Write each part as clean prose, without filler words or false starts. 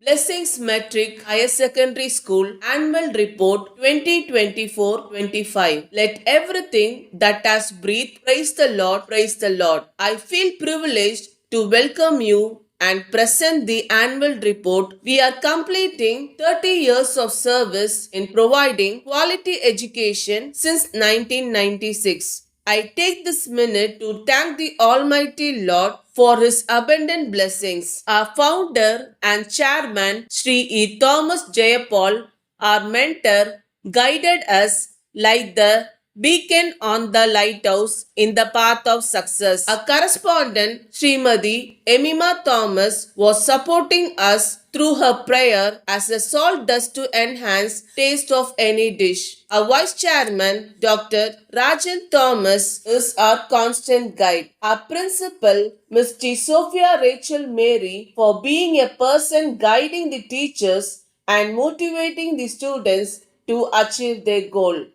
Blessings Metric Higher Secondary School Annual Report 2024-25. Let everything that has breathed praise the Lord, praise the Lord. I feel privileged to welcome you and present the annual report. We are completing 30 years of service in providing quality education since 1996. I take this minute to thank the Almighty Lord for His abundant blessings. Our founder and chairman, Sri E. Thomas Jayapal, our mentor, guided us like the beacon on the lighthouse in the path of success. Our correspondent, Srimati Emima Thomas, was supporting us through her prayer as a salt does to enhance taste of any dish. Our vice chairman, Dr. Rajan Thomas, is our constant guide. Our principal, Ms. T. Sophia Rachel Mary, for being a person guiding the teachers and motivating the students to achieve their goal.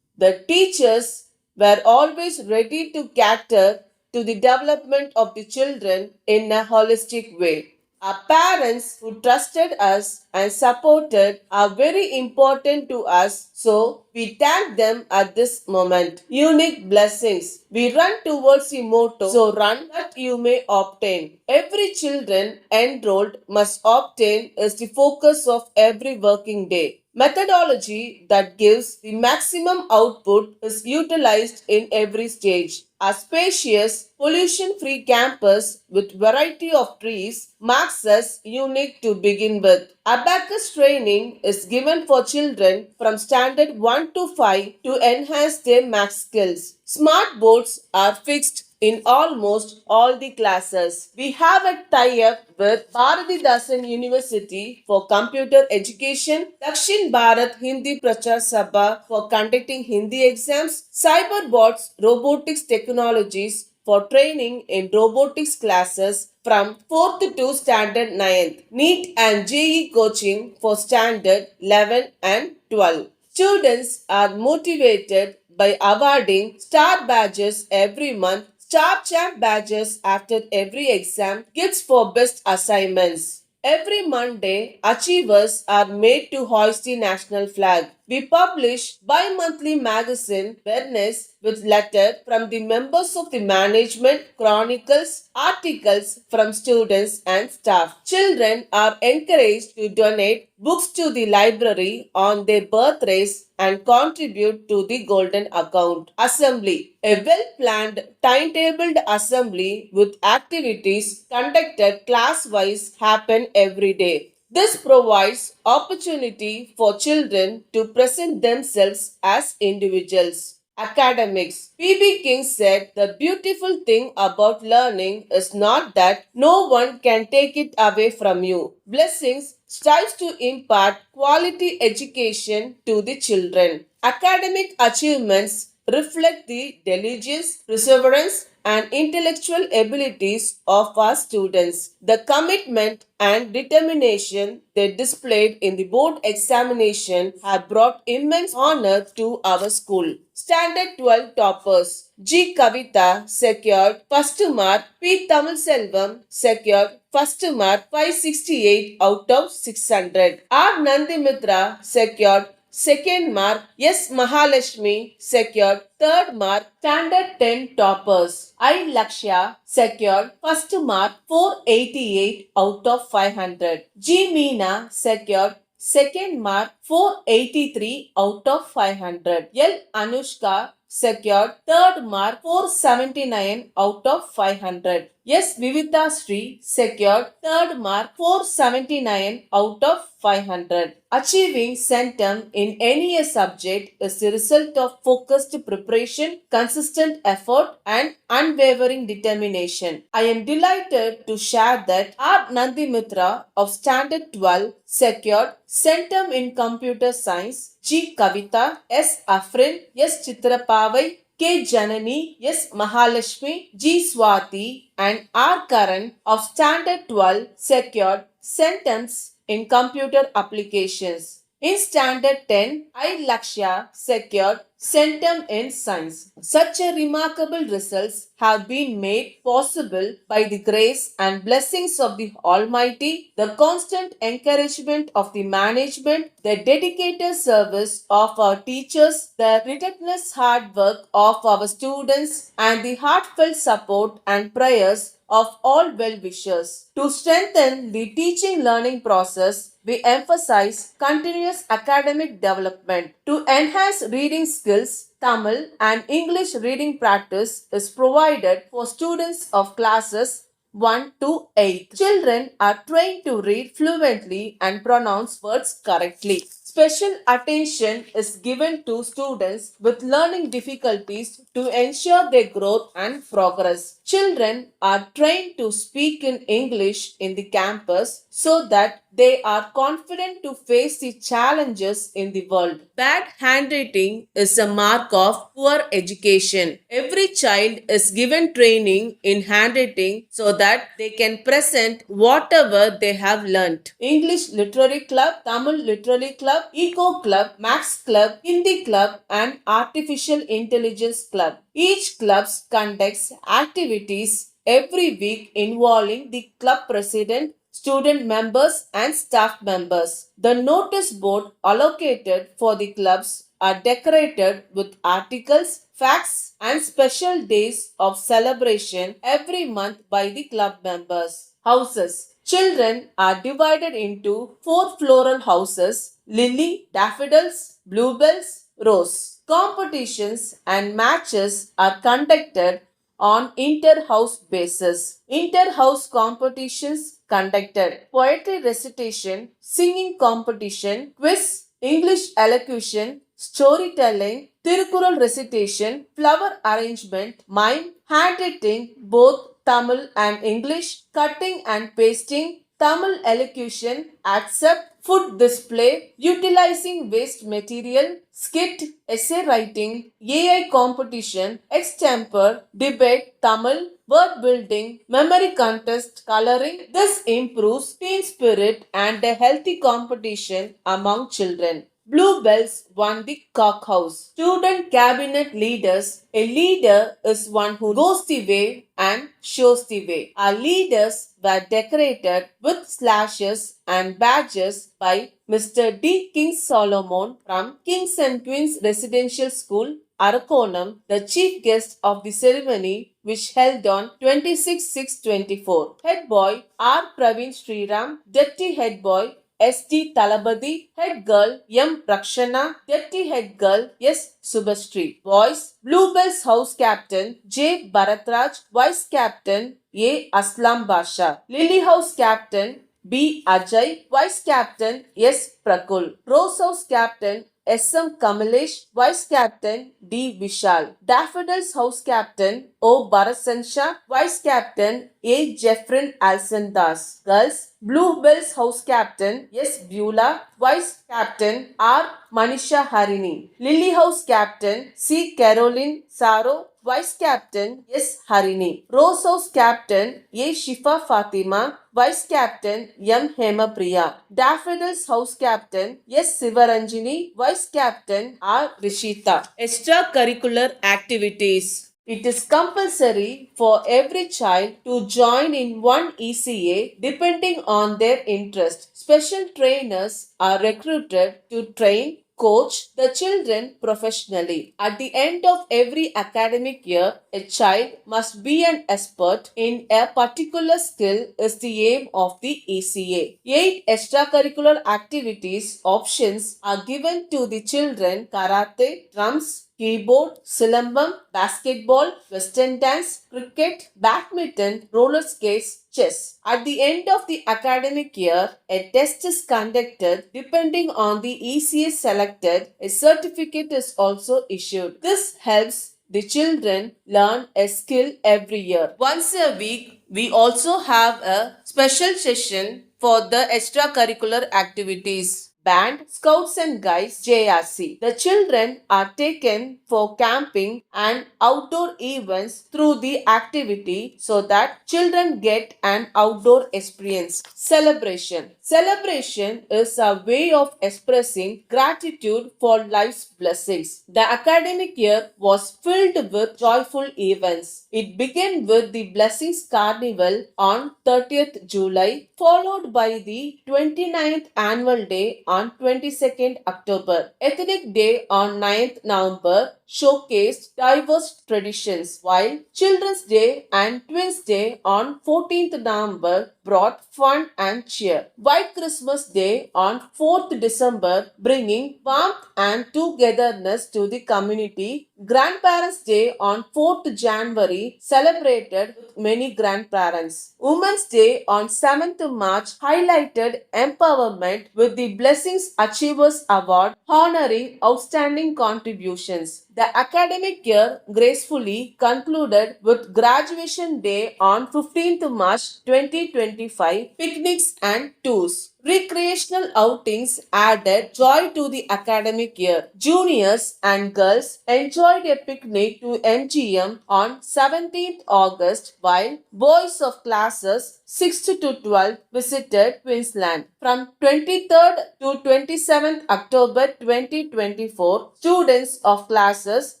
The teachers were always ready to cater to the development of the children in a holistic way. Our parents who trusted us and supported are very important to us, so we thank them at this moment. Unique blessings. We run towards the motto, so run that you may obtain. Every children enrolled must obtain is the focus of every working day. Methodology that gives the maximum output is utilized in every stage. A spacious, pollution-free campus with variety of trees marks us unique to begin with. Abacus training is given for children from standard 1 to 5 to enhance their math skills. Smart boards are fixed in almost all the classes. We have a tie-up with Bharatidasan University for computer education, Dakshin Bharat Hindi Prachar Sabha for conducting Hindi exams, Cyberbots Robotics Technologies for training in robotics classes from 4th to standard 9th, NEET and JEE coaching for standard 11 and 12. Students are motivated by awarding star badges every month, star champ badges after every exam, gifts for best assignments. Every Monday, achievers are made to hoist the national flag. We publish bi-monthly magazine Fairness with letter from the members of the management, chronicles, articles from students and staff. Children are encouraged to donate books to the library on their birthdays and contribute to the golden account. Assembly. A well-planned, timetabled assembly with activities conducted class-wise happen every day. This provides opportunity for children to present themselves as individuals. Academics. P.B. King said the beautiful thing about learning is not that no one can take it away from you. Blessings strives to impart quality education to the children. Academic achievements reflect the diligence, perseverance, and intellectual abilities of our students. The commitment and determination they displayed in the board examination have brought immense honor to our school. Standard 12 toppers. G. Kavita secured first mark. P. Tamil Selvam secured first mark 568 out of 600. R. Nandimitra secured second mark. S. Mahalashmi secured third mark. Standard 10 toppers. I. Lakshya secured first mark 488 out of 500. G. Meena secured second mark 483 out of 500. L. Anushka secured third mark 479 out of 500. S. Vivita Sri secured third mark 479 out of 500. Achieving centum in any subject is the result of focused preparation, consistent effort, and unwavering determination. I am delighted to share that R. Nandimitra of Standard 12 secured centum in computer science, G. Kavita, S. Afrin, S. Chitrapavai, K. Janani, S. Mahalashmi, G. Swati, and R. Karan of Standard 12 secured centums in computer applications. In Standard 10, I Lakshya secured centum in science. Such a remarkable results have been made possible by the grace and blessings of the Almighty, the constant encouragement of the management, the dedicated service of our teachers, the relentless hard work of our students, and the heartfelt support and prayers of all well wishers. To strengthen the teaching learning process, we emphasize continuous academic development. To enhance reading skills, Tamil and English reading practice is provided for students of classes 1 to 8. Children are trained to read fluently and pronounce words correctly. Special attention is given to students with learning difficulties to ensure their growth and progress. Children are trained to speak in English in the campus so that they are confident to face the challenges in the world. Bad handwriting is a mark of poor education. Every child is given training in handwriting so that they can present whatever they have learnt. English Literary Club, Tamil Literary Club, Eco Club, Max Club, Hindi Club, and Artificial Intelligence Club. Each club conducts activities every week involving the club president, student members, and staff members. The notice board allocated for the clubs are decorated with articles, facts, and special days of celebration every month by the club members. Houses. Children are divided into 4 floral houses: lily, daffodils, bluebells, rose. Competitions and matches are conducted on inter-house basis. Inter-house competitions conducted: poetry recitation, singing competition, quiz, English elocution, storytelling, Tirukural recitation, flower arrangement, mime, handwriting, both Tamil and English, cutting and pasting, Tamil elocution, accept, food display, utilizing waste material, skit, essay writing, AI competition, extemporary, debate, Tamil, word building, memory contest, coloring. This improves teen spirit and a healthy competition among children. Bluebells won the Cock House. Student cabinet leaders. A leader is one who goes the way and shows the way. Our leaders were decorated with slashes and badges by Mr. D. King Solomon from Kings and Queens Residential School, Arakonam, the chief guest of the ceremony, which held on 26/6/24. Head boy R. Praveen Sriram, Deputy Head Boy S.D. Talabadi, Head Girl M. Rakshana, Deputy Head Girl S. Subhastri. Boys, Bluebells House Captain J. Bharatraj, Vice Captain A. Aslam Basha. Lily House Captain B. Ajay, Vice Captain S. Prakul. Rose House Captain S.M. Kamalesh, Vice Captain D. Vishal. Daffodils House Captain O. Barasansha, Vice Captain A. Jeffrin Alsandas. Girls, Bluebells House Captain S. Beulah, Vice Captain R. Manisha Harini. Lily House Captain C. Caroline Saro, Vice Captain S. Harini. Rose House Captain A. Shifa Fatima, Vice Captain M. Hema Priya. Daffodils House Captain S. Sivaranjini, Vice Captain R. Rishita. Extracurricular activities. It is compulsory for every child to join in one ECA depending on their interest. Special trainers are recruited to train, coach the children professionally. At the end of every academic year, a child must be an expert in a particular skill is the aim of the ECA. 8 extracurricular activities options are given to the children: karate, drums, keyboard, silambam, basketball, western dance, cricket, badminton, roller skates, chess. At the end of the academic year, a test is conducted. Depending on the ECA selected, a certificate is also issued. This helps the children learn a skill every year. Once a week, we also have a special session for the extracurricular activities. band, Scouts and Guides, JRC. The children are taken for camping and outdoor events through the activity so that children get an outdoor experience. Celebration. Celebration is a way of expressing gratitude for life's blessings. The academic year was filled with joyful events. It began with the Blessings Carnival on 30th July, followed by the 29th Annual Day on 22nd October. Ethnic Day on 9th November showcased diverse traditions, while Children's Day and Twins Day on 14th November brought fun and cheer. White Christmas Day on 4th December bringing warmth and togetherness to the community. Grandparents' Day on 4th January celebrated with many grandparents. Women's Day on 7th March highlighted empowerment with the Blessings Achievers Award honoring outstanding contributions. The academic year gracefully concluded with Graduation Day on 15th March 2025, picnics and tours. Recreational outings added joy to the academic year. Juniors and girls enjoyed a picnic to MGM on 17th August, while boys of classes 6th to 12th visited Queensland. From 23rd to 27th October 2024, students of classes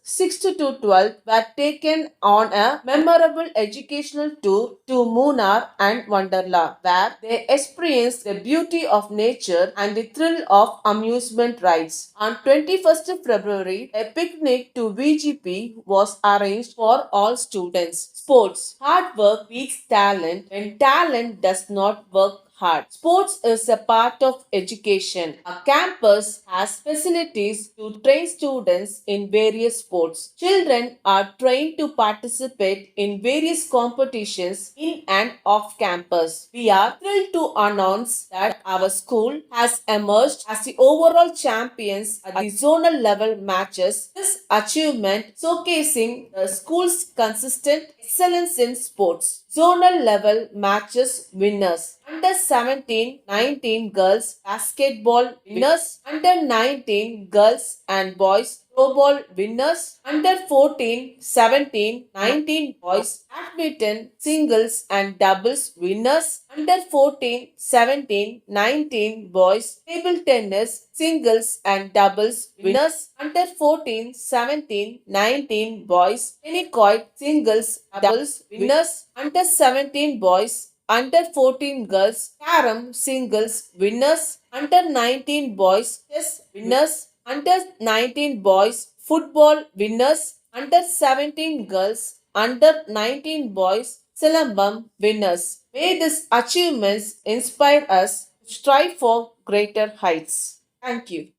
6th to 12th were taken on a memorable educational tour to Munnar and Wonderla, where they experienced the beauty of nature and the thrill of amusement rides. On 21st February, a picnic to VGP was arranged for all students. Sports. Hard work beats talent when talent does not work hard. Sports is a part of education. A campus has facilities to train students in various sports. Children are trained to participate in various competitions in and off campus. We are thrilled to announce that our school has emerged as the overall champions at the zonal level matches. This achievement showcasing the school's consistent excellence in sports. Zonal level matches winners. Under 17-19 girls basketball winners. Under 19 girls and boys throwball winners. Under 14-17-19 boys badminton singles and doubles winners. Under 14-17-19 boys table tennis singles and doubles winners. Under 14-17-19 boys tennis singles doubles winners. Under 17 boys under 14 girls carom singles winners. Under 19 boys chess winners. Under 19 boys football winners. Under 17 girls under 19 boys Silambam winners. May these achievements inspire us to strive for greater heights. Thank you.